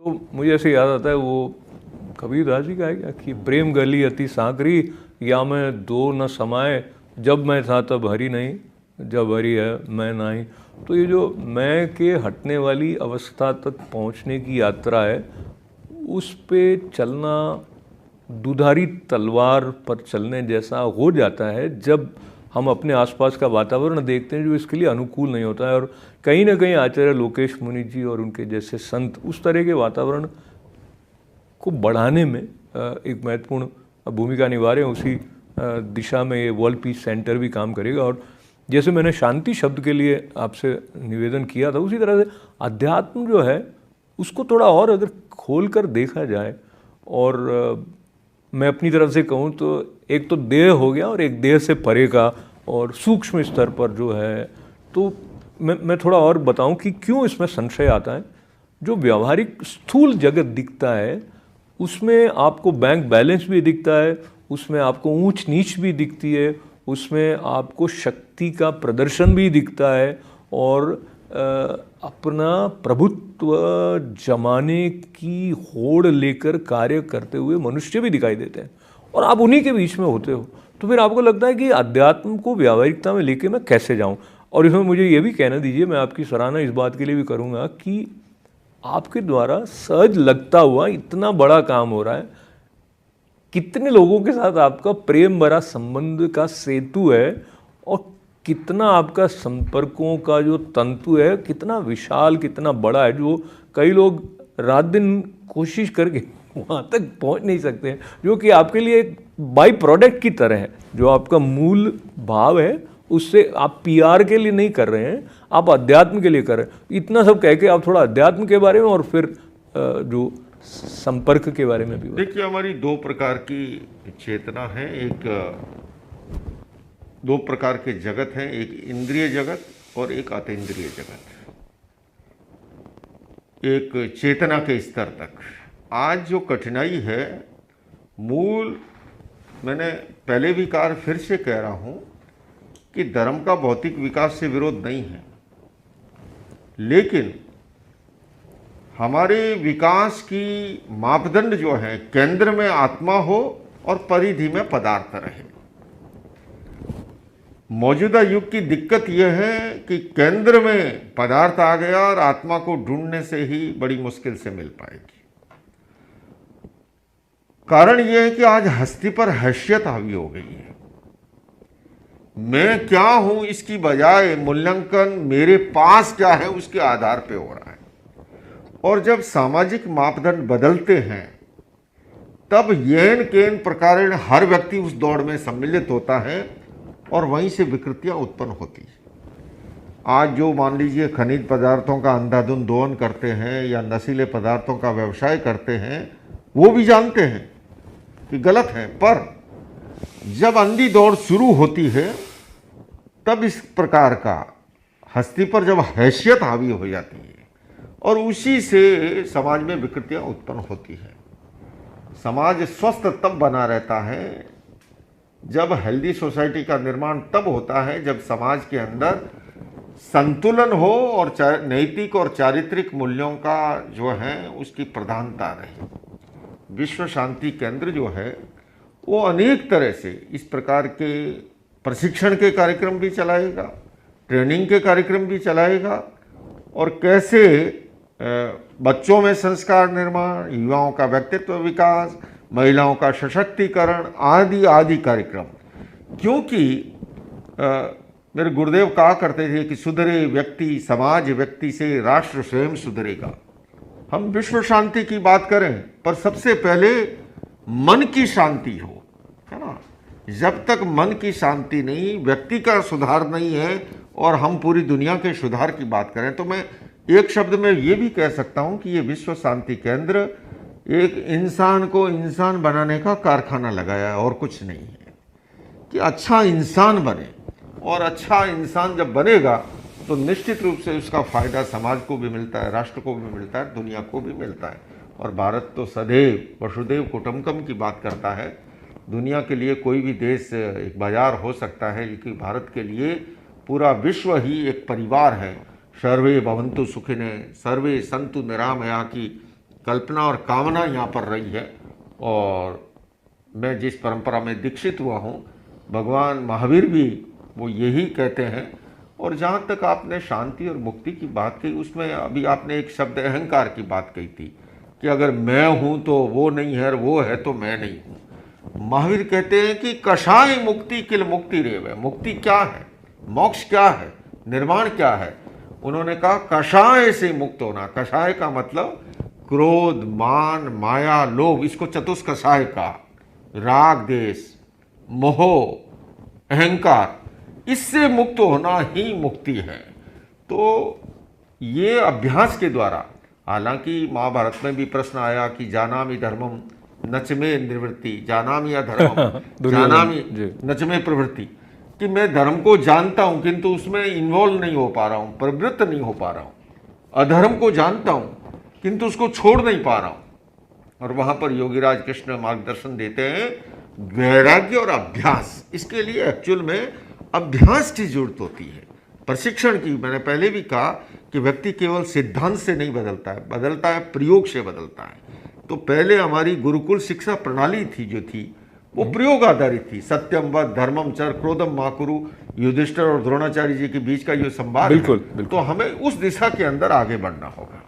तो मुझे ऐसे याद आता है वो कबीरदास जी का है क्या कि प्रेम गली अति सांकरी, या मैं दो न समाए, जब मैं था तब हरि नहीं, जब हरि है मैं नहीं। तो ये जो मैं के हटने वाली अवस्था तक पहुंचने की यात्रा है, उस पे चलना दुधारी तलवार पर चलने जैसा हो जाता है जब हम अपने आसपास का वातावरण देखते हैं जो इसके लिए अनुकूल नहीं होता है। और कहीं ना कहीं आचार्य लोकेश मुनि जी और उनके जैसे संत उस तरह के वातावरण को बढ़ाने में एक महत्वपूर्ण भूमिका निभा रहे हैं। उसी दिशा में ये वर्ल्ड पीस सेंटर भी काम करेगा। और जैसे मैंने शांति शब्द के लिए आपसे निवेदन किया था, उसी तरह से अध्यात्म जो है उसको थोड़ा और अगर खोल कर देखा जाए, और मैं अपनी तरफ से कहूँ तो एक तो देह हो गया और एक देह से परे का और सूक्ष्म स्तर पर जो है, तो मैं थोड़ा और बताऊं कि क्यों इसमें संशय आता है। जो व्यवहारिक स्थूल जगत दिखता है उसमें आपको बैंक बैलेंस भी दिखता है, उसमें आपको ऊंच नीच भी दिखती है, उसमें आपको शक्ति का प्रदर्शन भी दिखता है, और अपना प्रभुत्व जमाने की होड़ लेकर कार्य करते हुए मनुष्य भी दिखाई देते हैं, और आप उन्हीं के बीच में होते हो। तो फिर आपको लगता है कि अध्यात्म को व्यावहारिकता में लेके मैं कैसे जाऊं। और इसमें मुझे ये भी कहना दीजिए, मैं आपकी सराहना इस बात के लिए भी करूंगा कि आपके द्वारा सहज लगता हुआ इतना बड़ा काम हो रहा है। कितने लोगों के साथ आपका प्रेम भरा संबंध का सेतु है, और कितना आपका संपर्कों का जो तंतु है कितना विशाल कितना बड़ा है, जो कई लोग रात दिन कोशिश करके वहाँ तक पहुँच नहीं सकते हैं, जो कि आपके लिए एक बाई प्रोडक्ट की तरह है। जो आपका मूल भाव है उससे आप पीआर के लिए नहीं कर रहे हैं, आप अध्यात्म के लिए कर रहे हैं। इतना सब कह के आप थोड़ा अध्यात्म के बारे में और फिर जो संपर्क के बारे में भी। देखिए, हमारी दो प्रकार की चेतना है, दो प्रकार के जगत हैं, एक इंद्रिय जगत और एक अतीन्द्रिय जगत। एक चेतना के स्तर तक आज जो कठिनाई है, मूल मैंने पहले भी कहा, फिर से कह रहा हूं कि धर्म का भौतिक विकास से विरोध नहीं है, लेकिन हमारे विकास की मापदंड जो है केंद्र में आत्मा हो और परिधि में पदार्थ रहे। मौजूदा युग की दिक्कत यह है कि केंद्र में पदार्थ आ गया और आत्मा को ढूंढने से ही बड़ी मुश्किल से मिल पाएगी। कारण यह है कि आज हस्ती पर हैसियत हावी हो गई है। मैं क्या हूं इसकी बजाय मूल्यांकन मेरे पास क्या है उसके आधार पर हो रहा है। और जब सामाजिक मापदंड बदलते हैं तब येन केन प्रकारेण हर व्यक्ति उस दौड़ में सम्मिलित होता है और वहीं से विकृतियां उत्पन्न होती हैं। आज जो मान लीजिए खनिज पदार्थों का अंधाधुंध दोहन करते हैं या नशीले पदार्थों का व्यवसाय करते हैं, वो भी जानते हैं कि गलत है, पर जब अंधी दौड़ शुरू होती है तब इस प्रकार का हस्ती पर जब हैसियत हावी हो जाती है और उसी से समाज में विकृतियां उत्पन्न होती है। समाज स्वस्थ तब बना रहता है, जब हेल्दी सोसाइटी का निर्माण तब होता है जब समाज के अंदर संतुलन हो और नैतिक और चारित्रिक मूल्यों का जो है उसकी प्रधानता रहे। विश्व शांति केंद्र जो है वो अनेक तरह से इस प्रकार के प्रशिक्षण के कार्यक्रम भी चलाएगा, ट्रेनिंग के कार्यक्रम भी चलाएगा, और कैसे बच्चों में संस्कार निर्माण, युवाओं का व्यक्तित्व विकास, महिलाओं का सशक्तिकरण आदि आदि कार्यक्रम। क्योंकि मेरे गुरुदेव कहा करते थे कि सुधरे व्यक्ति समाज व्यक्ति से राष्ट्र स्वयं सुधरेगा। हम विश्व शांति की बात करें पर सबसे पहले मन की शांति हो, है ना। जब तक मन की शांति नहीं, व्यक्ति का सुधार नहीं है और हम पूरी दुनिया के सुधार की बात करें, तो मैं एक शब्द में ये भी कह सकता हूं कि ये विश्व शांति केंद्र एक इंसान को इंसान बनाने का कारखाना लगाया है और कुछ नहीं है, कि अच्छा इंसान बने। और अच्छा इंसान जब बनेगा तो निश्चित रूप से उसका फायदा समाज को भी मिलता है, राष्ट्र को भी मिलता है, दुनिया को भी मिलता है। और भारत तो सदैव वसुधैव कुटुंबकम की बात करता है। दुनिया के लिए कोई भी देश एक बाजार हो सकता है, लेकिन भारत के लिए पूरा विश्व ही एक परिवार है। सर्वे भवन्तु सुखिनः, सर्वे सन्तु निरामया की कल्पना और कामना यहाँ पर रही है। और मैं जिस परंपरा में दीक्षित हुआ हूँ, भगवान महावीर भी वो यही कहते हैं। और जहाँ तक आपने शांति और मुक्ति की बात कही, उसमें अभी आपने एक शब्द अहंकार की बात कही थी कि अगर मैं हूँ तो वो नहीं है और वो है तो मैं नहीं हूँ। महावीर कहते हैं कि कषाय मुक्ति किल मुक्ति रेव है। मुक्ति क्या है, मोक्ष क्या है, निर्वाण क्या है? उन्होंने कहा कषाय से मुक्त होना। कषाय का मतलब क्रोध, मान, माया, लोभ, इसको चतुष्कषाय का, राग, देश, मोह, अहंकार, इससे मुक्त होना ही मुक्ति है। तो ये अभ्यास के द्वारा, हालांकि महाभारत में भी प्रश्न आया कि जानामि धर्मम नच में निवृत्ति, जानामि अधर्मम जानामि नच में प्रवृत्ति, कि मैं धर्म को जानता हूं किंतु उसमें इन्वॉल्व नहीं हो पा रहा हूं, प्रवृत्त नहीं हो पा रहा हूं। अधर्म को जानता हूं किंतु उसको छोड़ नहीं पा रहा हूं। और वहां पर योगीराज कृष्ण मार्गदर्शन देते हैं वैराग्य और अभ्यास। इसके लिए एक्चुअल में अभ्यास की जरूरत होती है, प्रशिक्षण की। मैंने पहले भी कहा कि व्यक्ति केवल सिद्धांत से नहीं बदलता है प्रयोग से बदलता है। तो पहले हमारी गुरुकुल शिक्षा प्रणाली थी जो थी वो प्रयोग आधारित थी। सत्यम वद धर्मम चर क्रोधम मा कुरु, युधिष्ठिर और द्रोणाचार्य जी के बीच का जो संवाद है, तो हमें उस दिशा के अंदर आगे बढ़ना होगा।